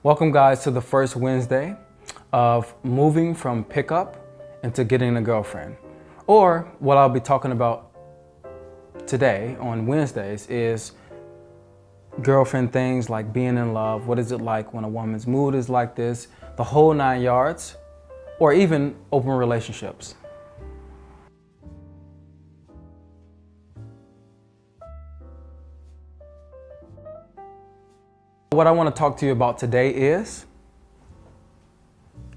Welcome guys to the first Wednesday of moving from pickup into getting a girlfriend. Or what I'll be talking about today on Wednesdays is girlfriend things like being in love. What is it like when a woman's mood is like this? The whole 9 yards, or even open relationships. What I want to talk to you about today is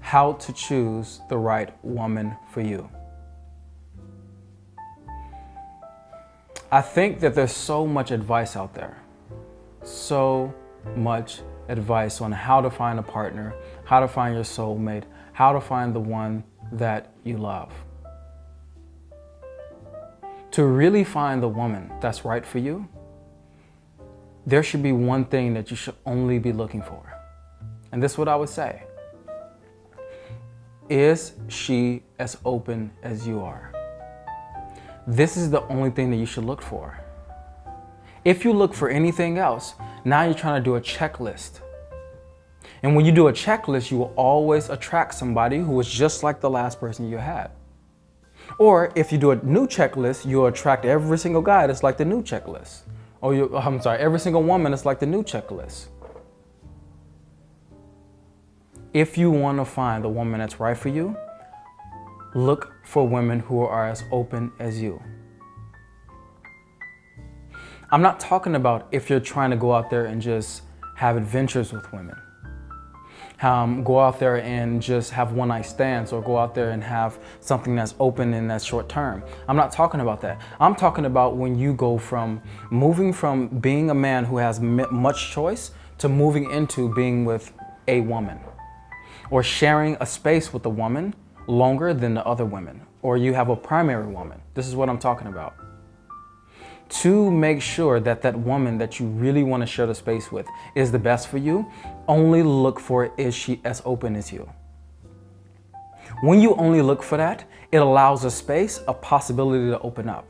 how to choose the right woman for you. I think that there's so much advice out there. So much advice on how to find a partner, how to find your soulmate, how to find the one that you love. To really find the woman that's right for you, there should be one thing that you should only be looking for. And this is what I would say. Is she as open as you are? This is the only thing that you should look for. If you look for anything else, now you're trying to do a checklist. And when you do a checklist, you will always attract somebody who is just like the last person you had. Or if you do a new checklist, you'll attract every single guy that's like the new checklist. Or every single woman that's like the new checklist. If you want to find the woman that's right for you, look for women who are as open as you. I'm not talking about if you're trying to go out there and just have adventures with women. Go out there and just have one-night stands, or go out there and have something that's open and that's short term. I'm not talking about that. I'm talking about when you go from moving from being a man who has much choice to moving into being with a woman, or sharing a space with a woman longer than the other women, or you have a primary woman. This is what I'm talking about. To make sure that that woman that you really want to share the space with is the best for you, only look for, is she as open as you? When you only look for that, it allows a space, a possibility to open up.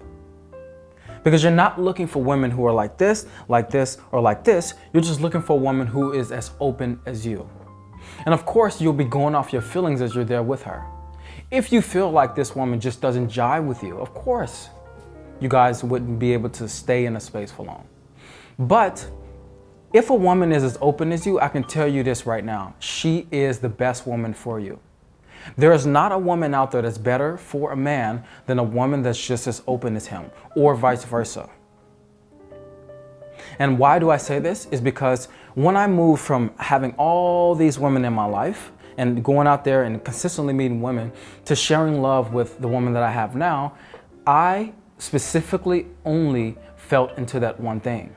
Because you're not looking for women who are like this, or like this. You're just looking for a woman who is as open as you. And of course, you'll be going off your feelings as you're there with her. If you feel like this woman just doesn't jive with you, of course, you guys wouldn't be able to stay in a space for long. But if a woman is as open as you, I can tell you this right now, she is the best woman for you. There is not a woman out there that's better for a man than a woman that's just as open as him, or vice versa. And why do I say this? Is because when I moved from having all these women in my life and going out there and consistently meeting women to sharing love with the woman that I have now, I specifically only felt into that one thing.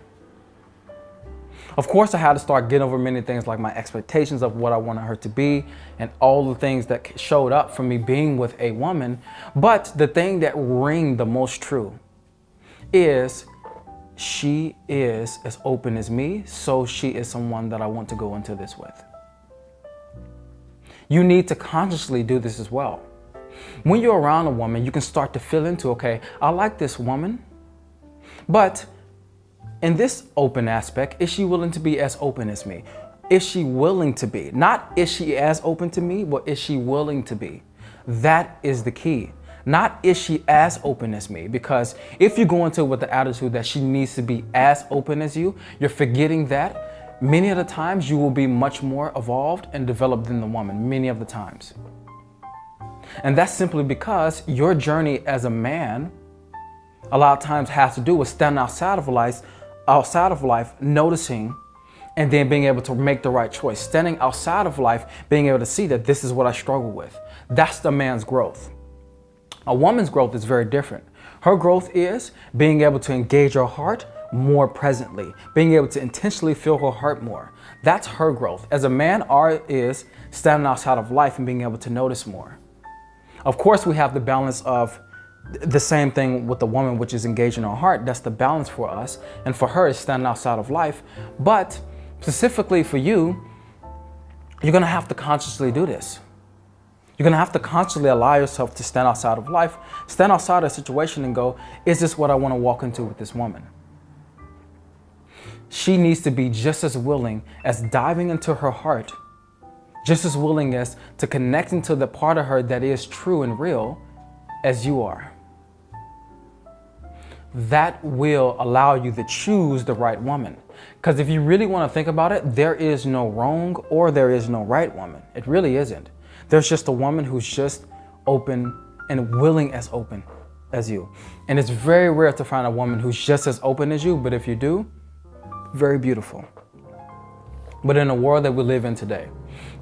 Of course, I had to start getting over many things like my expectations of what I wanted her to be and all the things that showed up from me being with a woman. But the thing that rang the most true is she is as open as me, so she is someone that I want to go into this with. You need to consciously do this as well. When you're around a woman, you can start to feel into, okay, I like this woman, but in this open aspect, is she willing to be as open as me? Is she willing to be? Not is she as open to me, but is she willing to be? That is the key. Not is she as open as me, because if you go into it with the attitude that she needs to be as open as you, you're forgetting that many of the times you will be much more evolved and developed than the woman, many of the times. And that's simply because your journey as a man a lot of times has to do with standing outside of life, noticing, and then being able to make the right choice. Standing outside of life, being able to see that this is what I struggle with. That's the man's growth. A woman's growth is very different. Her growth is being able to engage her heart more presently, being able to intentionally feel her heart more. That's her growth. As a man, ours is standing outside of life and being able to notice more. Of course, we have the balance of the same thing with the woman, which is engaging her heart. That's the balance for us. And for her, it's standing outside of life. But specifically for you, you're going to have to consciously do this. You're going to have to consciously allow yourself to stand outside of life, stand outside of a situation and go, is this what I want to walk into with this woman? she needs to be just as willing as diving into her heart, just as willing as to connect into the part of her that is true and real as you are. That will allow you to choose the right woman. Because if you really want to think about it, there is no wrong or there is no right woman. It really isn't. There's just a woman who's just open and willing as open as you. And it's very rare to find a woman who's just as open as you, but if you do, very beautiful. But in the world that we live in today,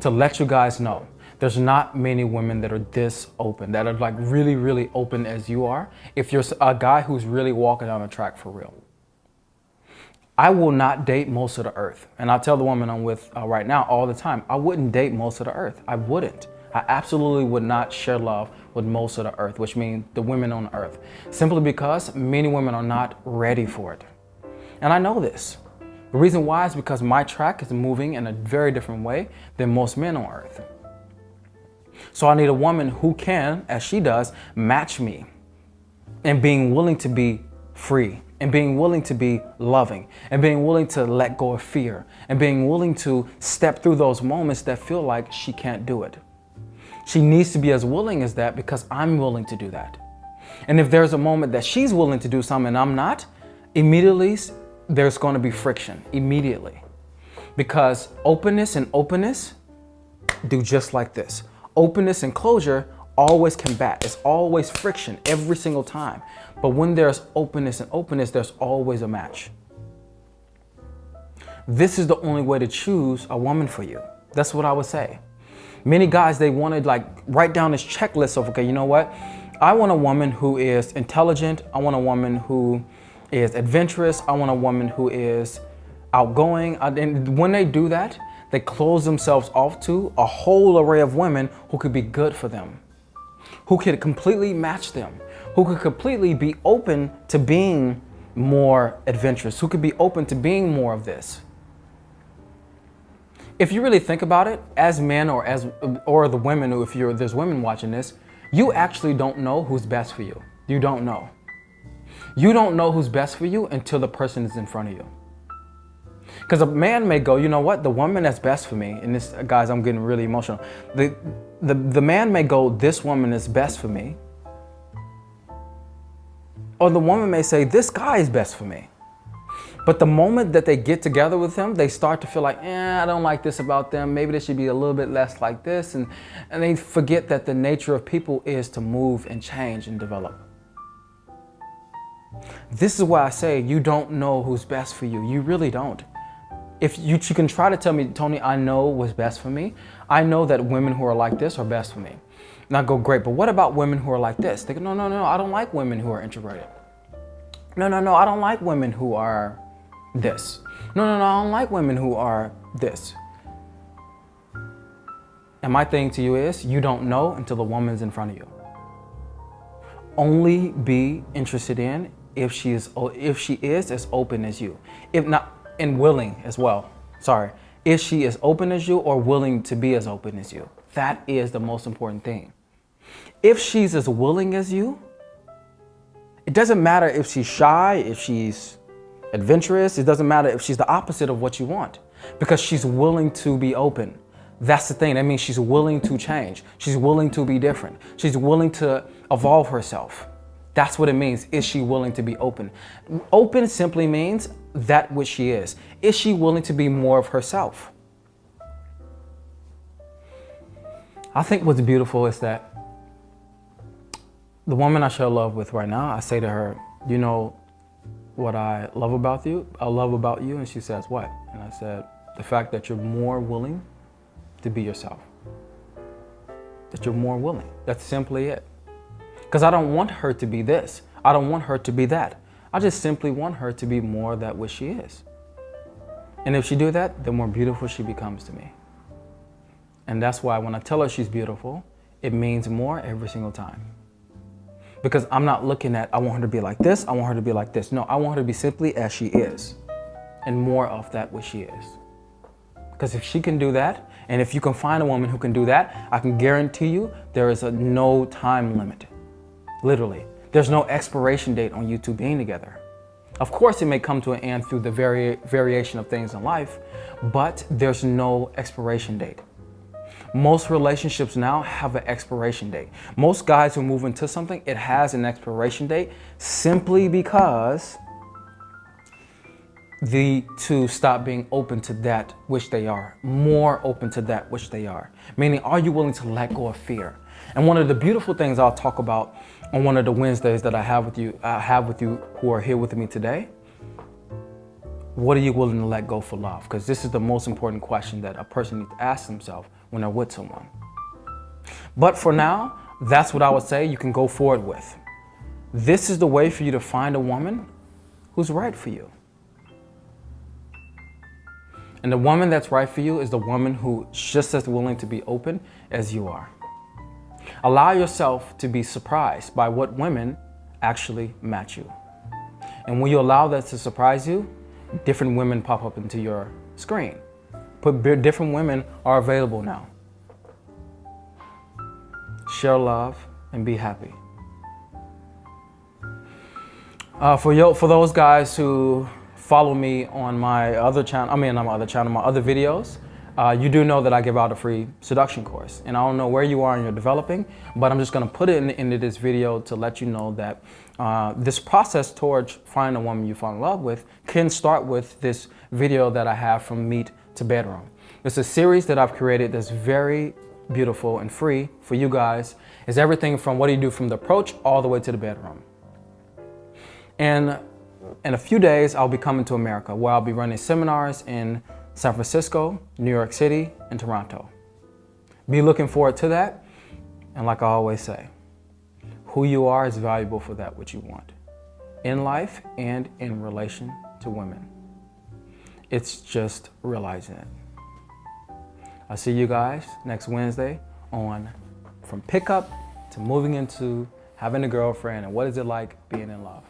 to let you guys know, there's not many women that are this open, that are like really, really open as you are. If you're a guy who's really walking down the track for real. I will not date most of the earth. And I tell the woman I'm with right now all the time, I wouldn't date most of the earth. I wouldn't. I absolutely would not share love with most of the earth, which means the women on the earth, simply because many women are not ready for it. And I know this. The reason why is because my track is moving in a very different way than most men on earth. So I need a woman who can, as she does, match me and being willing to be free and being willing to be loving and being willing to let go of fear and being willing to step through those moments that feel like she can't do it. She needs to be as willing as that because I'm willing to do that. And if there's a moment that she's willing to do something and I'm not, immediately there's going to be friction immediately, because openness and openness do just like this. Openness and closure always combat. It's always friction every single time. But when there's openness and openness, there's always a match. This is the only way to choose a woman for you. That's what I would say. Many guys, they want to like write down this checklist of, okay, you know what? I want a woman who is intelligent. I want a woman who is adventurous. I want a woman who is outgoing. And when they do that, they close themselves off to a whole array of women who could be good for them, who could completely match them, who could completely be open to being more adventurous, who could be open to being more of this. If you really think about it, as men or the women, if there's women watching this, you actually don't know who's best for you. You don't know. You don't know who's best for you until the person is in front of you. Because a man may go, you know what, the woman that's best for me, and this, guys, I'm getting really emotional. The man may go, this woman is best for me. Or the woman may say, this guy is best for me. But the moment that they get together with him, they start to feel like, I don't like this about them. Maybe they should be a little bit less like this. And they forget that the nature of people is to move and change and develop. This is why I say you don't know who's best for you. You really don't. If you can try to tell me, Tony, I know what's best for me. I know that women who are like this are best for me. And I go, great, but what about women who are like this? They go, no, I don't like women who are introverted. No, I don't like women who are this. No, I don't like women who are this. And my thing to you is, you don't know until the woman's in front of you. Only be interested in if she is as open as you. If not, and willing as well. Sorry. If she is open as you or willing to be as open as you. That is the most important thing. If she's as willing as you, it doesn't matter if she's shy, if she's adventurous. It doesn't matter if she's the opposite of what you want, because she's willing to be open. That's the thing. That means she's willing to change. She's willing to be different. She's willing to evolve herself. That's what it means. Is she willing to be open? Open simply means that which she is. Is she willing to be more of herself? I think what's beautiful is that the woman I share love with right now, I say to her, you know what I love about you? I love about you. And she says, what? And I said, the fact that you're more willing to be yourself. That you're more willing. That's simply it. Because I don't want her to be this. I don't want her to be that. I just simply want her to be more that which she is. And if she do that, the more beautiful she becomes to me. And that's why when I tell her she's beautiful, it means more every single time. Because I'm not looking at, I want her to be like this, I want her to be like this. No, I want her to be simply as she is. And more of that which she is. Because if she can do that, and if you can find a woman who can do that, I can guarantee you there is no time limit. Literally. There's no expiration date on you two being together. Of course, it may come to an end through the variation of things in life, but there's no expiration date. Most relationships now have an expiration date. Most guys who move into something, it has an expiration date simply because the two stop being open to that which they are, more open to that which they are. Meaning, are you willing to let go of fear? And one of the beautiful things I'll talk about on one of the Wednesdays that I have with you who are here with me today, what are you willing to let go for love? Because this is the most important question that a person needs to ask themselves when they're with someone. But for now, that's what I would say you can go forward with. This is the way for you to find a woman who's right for you. And the woman that's right for you is the woman who's just as willing to be open as you are. Allow yourself to be surprised by what women actually match you. And when you allow that to surprise you, different women pop up into your screen. Different women are available now. Share love and be happy. For those guys who follow me on my other channel, my other videos, you do know that I give out a free seduction course. And I don't know where you are in your developing, but I'm just gonna put it into this video to let you know that this process towards finding a woman you fall in love with can start with this video that I have from meet to bedroom. It's a series that I've created that's very beautiful and free for you guys. It's everything from what do you do from the approach all the way to the bedroom. And in a few days, I'll be coming to America, where I'll be running seminars in San Francisco, New York City, and Toronto. Be looking forward to that. And like I always say, who you are is valuable for that which you want in life and in relation to women. It's just realizing it. I'll see you guys next Wednesday on From Pickup to Moving Into Having a Girlfriend and What Is It Like Being in Love.